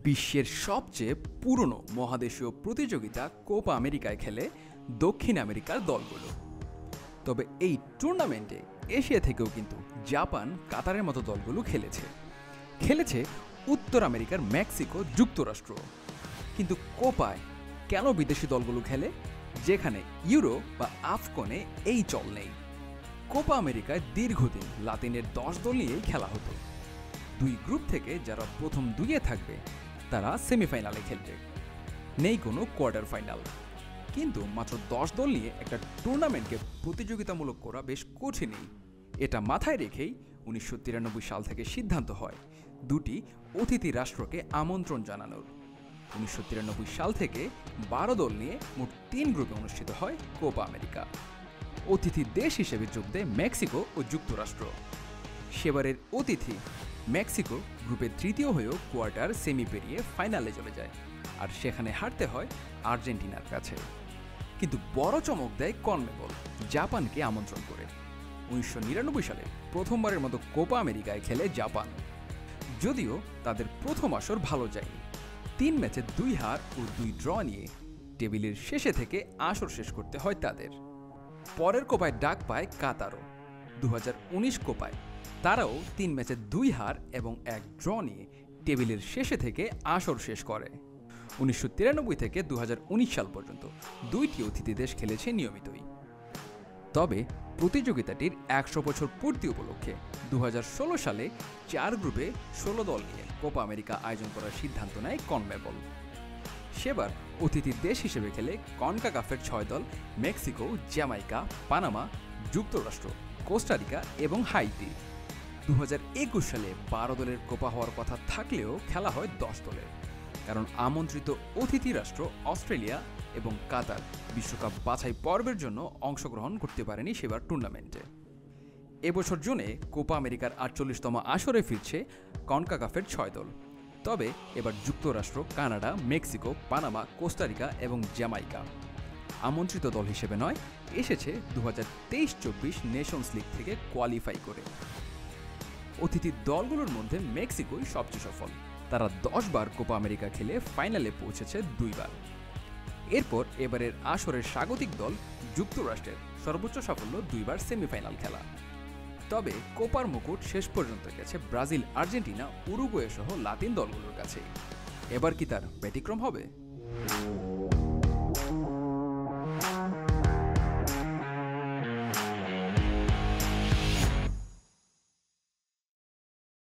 বিশ্বের সবচেয়ে পুরনো মহাদেশীয় প্রতিযোগিতা কোপা আমেরিকায় খেলে দক্ষিণ আমেরিকার দলগুলো। তবে এই টুর্নামেন্টে এশিয়া থেকেও কিন্তু জাপান, কাতারের মতো দলগুলো খেলেছে উত্তর আমেরিকার মেক্সিকো, যুক্তরাষ্ট্র। কিন্তু কোপায় কেন বিদেশি দলগুলো খেলে, যেখানে ইউরো বা আফকনে এই চল নেই? কোপা আমেরিকায় দীর্ঘদিন লাতিনের 10 দল নিয়েই খেলা হতো। দুই গ্রুপ থেকে যারা প্রথম দুইয়ে থাকবে তারা সেমিফাইনালে খেলবে, নেই কোনো কোয়ার্টার ফাইনাল। কিন্তু মাত্র 10 দল নিয়ে একটা টুর্নামেন্টকে প্রতিযোগিতামূলক করা বেশ কঠিনই। এটা মাথায় রেখেই 1993 সাল থেকে সিদ্ধান্ত হয় দুটি অতিথি রাষ্ট্রকে আমন্ত্রণ জানানোর। 1993 সাল থেকে 12 দল নিয়ে মোট 3 গ্রুপে অনুষ্ঠিত হয় কোপা আমেরিকা। অতিথি দেশ হিসেবে যোগ দেয় মেক্সিকো ও যুক্তরাষ্ট্র। সেবারের অতিথি মেক্সিকো গ্রুপে তৃতীয় হয়েও কোয়ার্টার সেমি পেরিয়ে ফাইনালে চলে যায়, আর সেখানে হারতে হয় আর্জেন্টিনার কাছে। কিন্তু বড় চমক দেয় কনমেবল জাপানকে আমন্ত্রণ করে। 1999 সালে প্রথমবারের মতো কোপা আমেরিকায় খেলে জাপান। যদিও তাদের প্রথম আসর ভালো যায়নি, 3 ম্যাচে 2 হার ও 2 ড্র নিয়ে টেবিলের শেষে থেকে আসর শেষ করতে হয় তাদের। পরের কোপায় ডাক পায় কাতারও। 2019 কোপায় তারাও 3 ম্যাচে 2 হার এবং 1 ড্র নিয়ে টেবিলের শেষে থেকে আসর শেষ করে। 1993 থেকে 2019 সাল পর্যন্ত 2টি অতিথি দেশ খেলেছে নিয়মিতই। তবে প্রতিযোগিতাটির 100 বছর পূর্তি উপলক্ষে 2016 সালে 4 গ্রুপে 16 দল নিয়ে কোপা আমেরিকা আয়োজন করার সিদ্ধান্ত নেয় কনমেবল। সেবার অতিথি দেশ হিসেবে খেলে কনকাকাফের 6 দল মেক্সিকো, জ্যামাইকা, পানামা, যুক্তরাষ্ট্র, কোস্টারিকা এবং হাইতি। 2021 সালে 12 দলের কোপা হওয়ার কথা থাকলেও খেলা হয় 10 দলের, কারণ আমন্ত্রিত অতিথি রাষ্ট্র অস্ট্রেলিয়া এবং কাতার বিশ্বকাপ বাছাই পর্বের জন্য অংশগ্রহণ করতে পারেনি সেবার টুর্নামেন্টে। এবছর জুনে কোপা আমেরিকার 48তম আসরে ফিরছে কনকাকাফের 6 দল। তবে এবার যুক্তরাষ্ট্র, কানাডা, মেক্সিকো, পানামা, কোস্টারিকা এবং জ্যামাইকা আমন্ত্রিত দল হিসেবে নয়, এসেছে 2023-24 নেশনস লিগ থেকে কোয়ালিফাই করে। অতিথি দলগুলোর মধ্যে মেক্সিকোই সবচেয়ে সফল। তারা 10 বার কোপা আমেরিকা খেলে ফাইনালে পৌঁছেছে 2 বার। এরপর এবারের আসরের স্বাগতিক দল যুক্তরাষ্ট্রের সর্বোচ্চ সাফল্য 2 বার সেমিফাইনাল খেলা। তবে কোপার মুকুট শেষ পর্যন্ত গেছে ব্রাজিল, আর্জেন্টিনা, উরুগুয়ে সহ লাতিন দলগুলোর কাছে। এবার কি তার ব্যতিক্রম হবে?